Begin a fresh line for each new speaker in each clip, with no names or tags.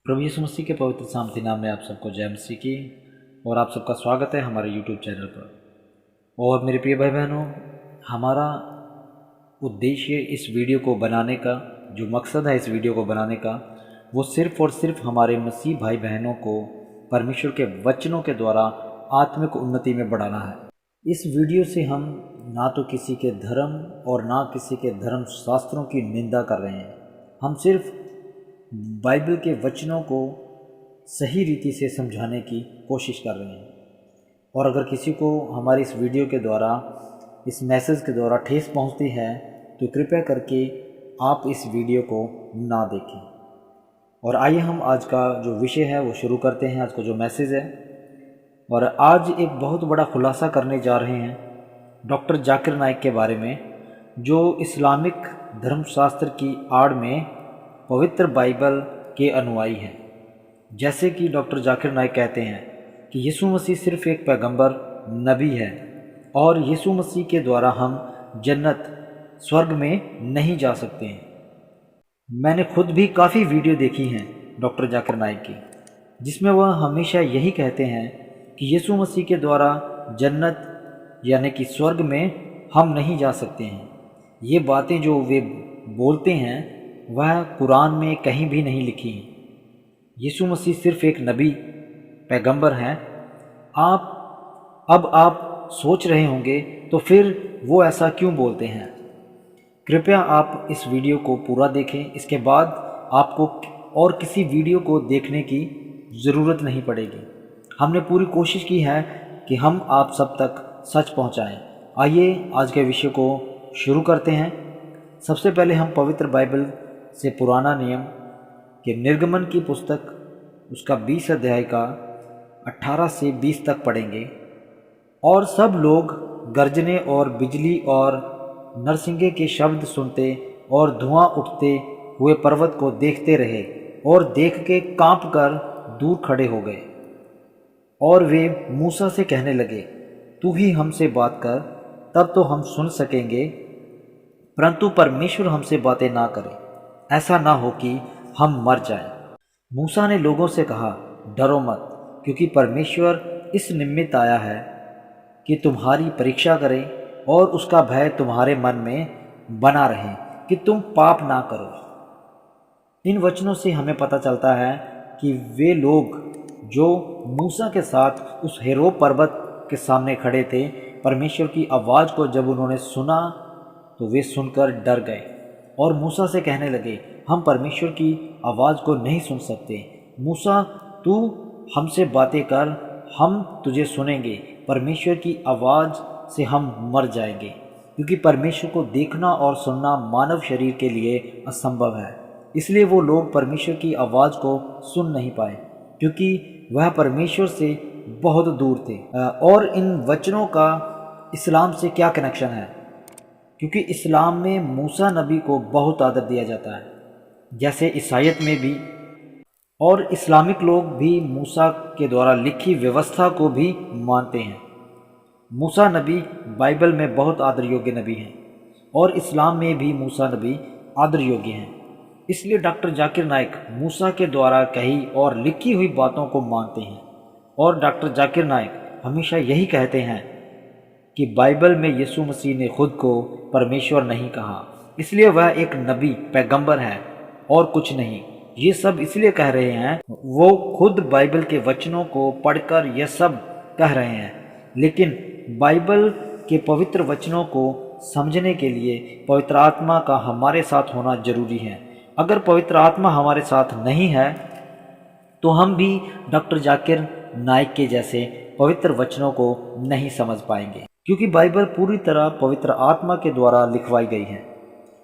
प्रभु यीशु मसीह के पवित्र शांति नाम में आप सबको जय मसीह की। और आप सबका स्वागत है हमारे YouTube चैनल पर। और मेरे प्रिय भाई बहनों, हमारा उद्देश्य इस वीडियो को बनाने का, जो मकसद है इस वीडियो को बनाने का, वो सिर्फ़ और सिर्फ हमारे मसीह भाई बहनों को परमेश्वर के वचनों के द्वारा आत्मिक उन्नति में बढ़ाना है। इस वीडियो से हम ना तो किसी के धर्म और ना किसी के धर्म शास्त्रों की निंदा कर रहे हैं। हम सिर्फ बाइबल के वचनों को सही रीति से समझाने की कोशिश कर रहे हैं। और अगर किसी को हमारी इस वीडियो के द्वारा, इस मैसेज के द्वारा ठेस पहुंचती है तो कृपया करके आप इस वीडियो को ना देखें। और आइए हम आज का जो विषय है वो शुरू करते हैं, आज का जो मैसेज है। और आज एक बहुत बड़ा खुलासा करने जा रहे हैं डॉक्टर जाकिर नाइक के बारे में, जो इस्लामिक धर्मशास्त्र की आड़ में पवित्र बाइबल के अनुयायी हैं। जैसे कि डॉक्टर जाकिर नाइक कहते हैं कि यीशु मसीह सिर्फ़ एक पैगंबर नबी है और यीशु मसीह के द्वारा हम जन्नत स्वर्ग में नहीं जा सकते हैं। मैंने खुद भी काफ़ी वीडियो देखी हैं डॉक्टर जाकिर नाइक की, जिसमें वह हमेशा यही कहते हैं कि यीशु मसीह के द्वारा जन्नत यानी कि स्वर्ग में हम नहीं जा सकते हैं। ये बातें जो वे बोलते हैं वह कुरान में कहीं भी नहीं लिखी हैं। यीशु मसीह सिर्फ़ एक नबी पैगंबर हैं। आप सोच रहे होंगे तो फिर वो ऐसा क्यों बोलते हैं। कृपया आप इस वीडियो को पूरा देखें, इसके बाद आपको और किसी वीडियो को देखने की ज़रूरत नहीं पड़ेगी। हमने पूरी कोशिश की है कि हम आप सब तक सच पहुंचाएं। आइए आज के विषय को शुरू करते हैं। सबसे पहले हम पवित्र बाइबल से पुराना नियम के निर्गमन की पुस्तक, उसका 20 अध्याय का 18 से 20 तक पढ़ेंगे। और सब लोग गर्जने और बिजली और नरसिंगे के शब्द सुनते और धुआं उठते हुए पर्वत को देखते रहे और देख के कांप कर दूर खड़े हो गए। और वे मूसा से कहने लगे, तू ही हमसे बात कर, तब तो हम सुन सकेंगे, परंतु परमेश्वर हमसे बातें ना करे, ऐसा ना हो कि हम मर जाएं। मूसा ने लोगों से कहा, डरो मत, क्योंकि परमेश्वर इस निमित्त आया है कि तुम्हारी परीक्षा करे और उसका भय तुम्हारे मन में बना रहे कि तुम पाप ना करो। इन वचनों से हमें पता चलता है कि वे लोग जो मूसा के साथ उस हेरोब पर्वत के सामने खड़े थे, परमेश्वर की आवाज़ को जब उन्होंने सुना तो वे सुनकर डर गए और मूसा से कहने लगे, हम परमेश्वर की आवाज़ को नहीं सुन सकते। मूसा, तू हमसे बातें कर, हम तुझे सुनेंगे। परमेश्वर की आवाज़ से हम मर जाएंगे, क्योंकि परमेश्वर को देखना और सुनना मानव शरीर के लिए असंभव है। इसलिए वो लोग परमेश्वर की आवाज़ को सुन नहीं पाए, क्योंकि वह परमेश्वर से बहुत दूर थे। और इन वचनों का इस्लाम से क्या कनेक्शन है? क्योंकि इस्लाम में मूसा नबी को बहुत आदर दिया जाता है, जैसे ईसाईयत में भी। और इस्लामिक लोग भी मूसा के द्वारा लिखी व्यवस्था को भी मानते हैं। मूसा नबी बाइबल में बहुत आदर योग्य नबी हैं और इस्लाम में भी मूसा नबी आदर योग्य हैं। इसलिए डॉक्टर जाकिर नाइक मूसा के द्वारा कही और लिखी हुई बातों को मानते हैं। और डॉक्टर जाकिर नाइक हमेशा यही कहते हैं कि बाइबल में यीशु मसीह ने खुद को परमेश्वर नहीं कहा, इसलिए वह एक नबी पैगंबर है और कुछ नहीं। ये सब इसलिए कह रहे हैं, वो खुद बाइबल के वचनों को पढ़कर यह सब कह रहे हैं। लेकिन बाइबल के पवित्र वचनों को समझने के लिए पवित्र आत्मा का हमारे साथ होना जरूरी है। अगर पवित्र आत्मा हमारे साथ नहीं है तो हम भी डॉक्टर जाकिर नाइक के जैसे पवित्र वचनों को नहीं समझ पाएंगे, क्योंकि बाइबल पूरी तरह पवित्र आत्मा के द्वारा लिखवाई गई है।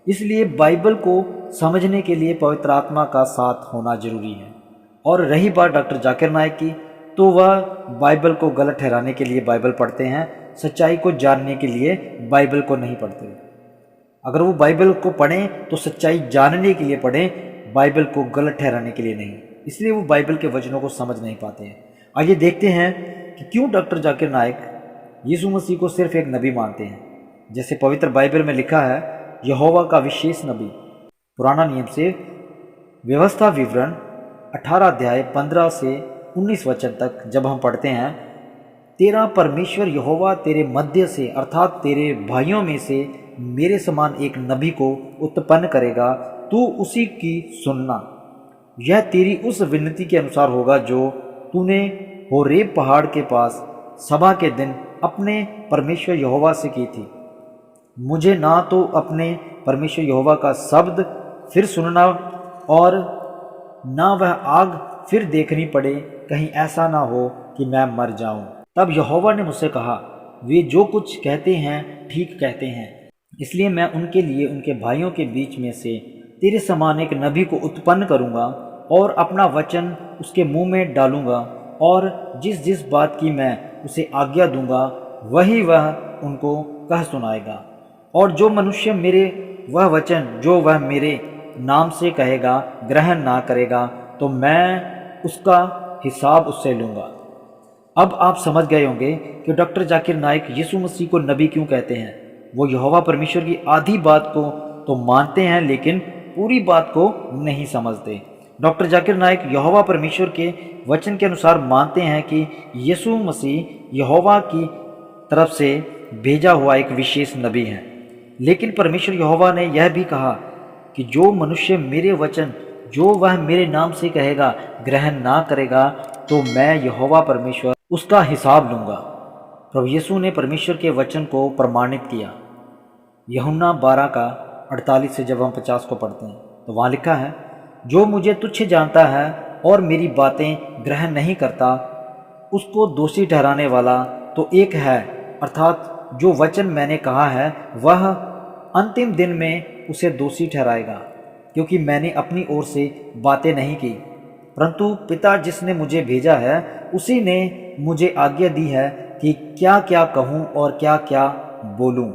इसलिए बाइबल को समझने के लिए पवित्र आत्मा का साथ होना जरूरी है। और रही बात डॉक्टर जाकिर नाइक की, तो वह बाइबल को गलत ठहराने के लिए बाइबल पढ़ते हैं, सच्चाई को जानने के लिए बाइबल को नहीं पढ़ते। अगर वो बाइबल को पढ़ें तो सच्चाई जानने के लिए पढ़ें, बाइबल को गलत ठहराने के लिए नहीं। इसलिए वो बाइबल के वचनों को समझ नहीं पाते हैं। आइए देखते हैं कि क्यों डॉक्टर जाकिर नाइक यीशु मसीह को सिर्फ एक नबी मानते हैं। जैसे पवित्र बाइबल में लिखा है, यहोवा का विशेष नबी, पुराना नियम से व्यवस्था विवरण 18 अध्याय 15 से 19 वचन तक जब हम पढ़ते हैं, तेरा परमेश्वर यहोवा तेरे मध्य से अर्थात तेरे भाइयों में से मेरे समान एक नबी को उत्पन्न करेगा, तू उसी की सुनना। यह तेरी उस विनती के अनुसार होगा जो तूने होरेब पहाड़ के पास सभा के दिन अपने परमेश्वर यहोवा से की थी। मुझे ना तो अपने परमेश्वर यहोवा का शब्द फिर सुनना और ना वह आग फिर देखनी पड़े, कहीं ऐसा ना हो कि मैं मर जाऊं। तब यहोवा ने मुझसे कहा, वे जो कुछ कहते हैं ठीक कहते हैं, इसलिए मैं उनके लिए उनके भाइयों के बीच में से तेरे समान एक नबी को उत्पन्न करूंगा और अपना वचन उसके मुंह में डालूंगा, और जिस जिस बात की मैं उसे आज्ञा दूंगा वही वह उनको कह सुनाएगा। और जो मनुष्य मेरे वह वचन जो वह मेरे नाम से कहेगा ग्रहण ना करेगा, तो मैं उसका हिसाब उससे लूँगा। अब आप समझ गए होंगे कि डॉक्टर जाकिर नाइक यीशु मसीह को नबी क्यों कहते हैं। वो यहोवा परमेश्वर की आधी बात को तो मानते हैं लेकिन पूरी बात को नहीं समझते। डॉक्टर जाकिर नाइक यहोवा परमेश्वर के वचन के अनुसार मानते हैं कि यीशु मसीह यहोवा की तरफ से भेजा हुआ एक विशेष नबी है, लेकिन परमेश्वर यहोवा ने यह भी कहा कि जो मनुष्य मेरे वचन जो वह मेरे नाम से कहेगा ग्रहण ना करेगा, तो मैं यहोवा परमेश्वर उसका हिसाब लूँगा। प्रभु यीशु ने परमेश्वर के वचन को प्रमाणित किया। यूहन्ना 12 का 48 से जब हम 50 को पढ़ते हैं तो वहाँ लिखा है, जो मुझे तुच्छ जानता है और मेरी बातें ग्रहण नहीं करता, उसको दोषी ठहराने वाला तो एक है, अर्थात जो वचन मैंने कहा है वह अंतिम दिन में उसे दोषी ठहराएगा, क्योंकि मैंने अपनी ओर से बातें नहीं की, परंतु पिता जिसने मुझे भेजा है उसी ने मुझे आज्ञा दी है कि क्या क्या कहूँ और क्या क्या बोलूँ।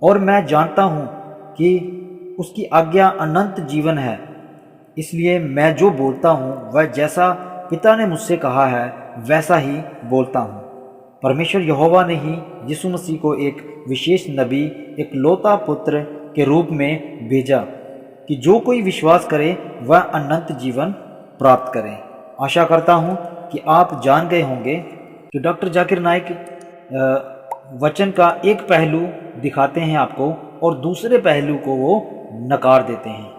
और मैं जानता हूँ कि उसकी आज्ञा अनंत जीवन है, इसलिए मैं जो बोलता हूँ वह जैसा पिता ने मुझसे कहा है वैसा ही बोलता हूँ। परमेश्वर यहोवा ने ही यीशु मसीह को एक विशेष नबी, एक लौता पुत्र के रूप में भेजा कि जो कोई विश्वास करे वह अनंत जीवन प्राप्त करे। आशा करता हूँ कि आप जान गए होंगे कि डॉक्टर जाकिर नाइक वचन का एक पहलू दिखाते हैं आपको और दूसरे पहलू को वो नकार देते हैं।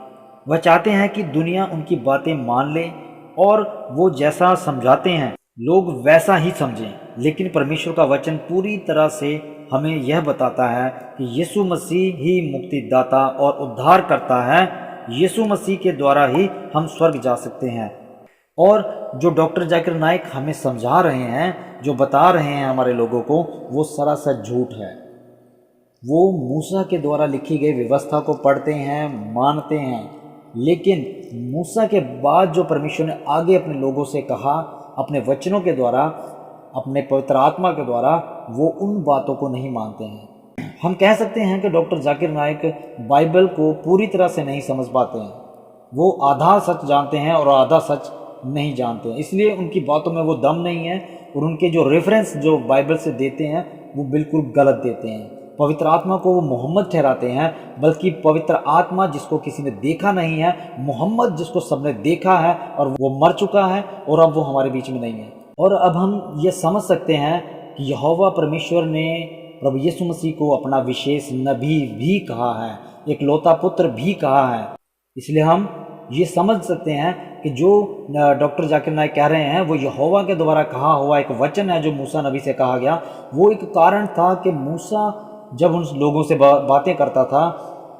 वह चाहते हैं कि दुनिया उनकी बातें मान ले और वो जैसा समझाते हैं लोग वैसा ही समझें, लेकिन परमेश्वर का वचन पूरी तरह से हमें यह बताता है कि यीशु मसीह ही मुक्तिदाता और उद्धार करता है। यीशु मसीह के द्वारा ही हम स्वर्ग जा सकते हैं। और जो डॉक्टर जाकिर नाइक हमें समझा रहे हैं, जो बता रहे हैं हमारे लोगों को, वो सरासर झूठ है। वो मूसा के द्वारा लिखी गई व्यवस्था को पढ़ते हैं, मानते हैं, लेकिन मूसा के बाद जो परमेश्वर ने आगे अपने लोगों से कहा अपने वचनों के द्वारा, अपने पवित्र आत्मा के द्वारा, वो उन बातों को नहीं मानते हैं। हम कह सकते हैं कि डॉक्टर जाकिर नाइक बाइबल को पूरी तरह से नहीं समझ पाते हैं। वो आधा सच जानते हैं और आधा सच नहीं जानते हैं, इसलिए उनकी बातों में वो दम नहीं है और उनके जो रेफरेंस जो बाइबल से देते हैं वो बिल्कुल गलत देते हैं। पवित्र आत्मा को वो मोहम्मद ठहराते हैं, बल्कि पवित्र आत्मा जिसको किसी ने देखा नहीं है, मोहम्मद जिसको सबने देखा है और वो मर चुका है और अब वो हमारे बीच में नहीं है। और अब हम ये समझ सकते हैं कि यहोवा परमेश्वर ने प्रभु यीशु मसीह को अपना विशेष नबी भी कहा है, एक लौता पुत्र भी कहा है। इसलिए हम ये समझ सकते हैं कि जो डॉक्टर जाकिर नाइक कह रहे हैं वो यहोवा के द्वारा कहा हुआ एक वचन है जो मूसा नबी से कहा गया। वो एक कारण था कि मूसा जब उन लोगों से बातें करता था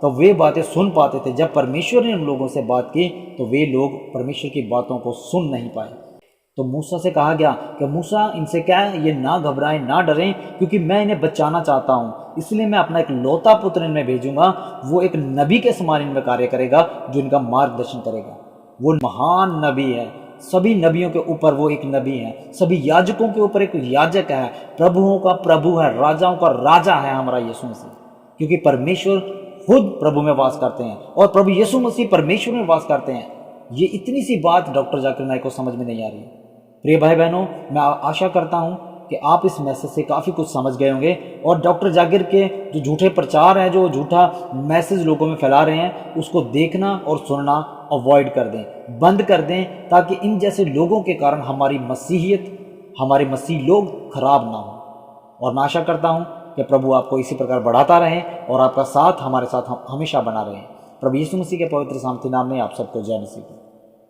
तो वे बातें सुन पाते थे। जब परमेश्वर ने उन लोगों से बात की तो वे लोग परमेश्वर की बातों को सुन नहीं पाए। तो मूसा से कहा गया कि मूसा इनसे क्या है, ये ना घबराएं ना डरें, क्योंकि मैं इन्हें बचाना चाहता हूँ, इसलिए मैं अपना एक लौता पुत्र इनमें भेजूंगा। वो एक नबी के समान इनमें कार्य करेगा, जो इनका मार्गदर्शन करेगा। वो महान नबी है, सभी नबियों के ऊपर वो एक नबी है, सभी याजकों के ऊपर एक याजक है, प्रभुओं का प्रभु है, राजाओं का राजा है हमारा यीशु मसीह, क्योंकि परमेश्वर खुद प्रभु में वास करते हैं और प्रभु यीशु मसीह परमेश्वर में वास करते हैं। ये इतनी सी बात डॉक्टर जाकिर नाइक को समझ में नहीं आ रही। प्रिय भाई बहनों, मैं आशा करता हूँ कि आप इस मैसेज से काफ़ी कुछ समझ गए होंगे और डॉक्टर जाकिर के जो झूठे प्रचार हैं, जो झूठा मैसेज लोगों में फैला रहे हैं, उसको देखना और सुनना अवॉइड कर दें, बंद कर दें, ताकि इन जैसे लोगों के कारण हमारी मसीहियत, हमारे मसीह लोग खराब ना हो। और मैं आशा करता हूँ कि प्रभु आपको इसी प्रकार बढ़ाता रहे और आपका साथ हमारे साथ हमेशा बना रहे। प्रभु यीशु मसीह के पवित्र सामर्थी नाम में आप सबको जय मसीह।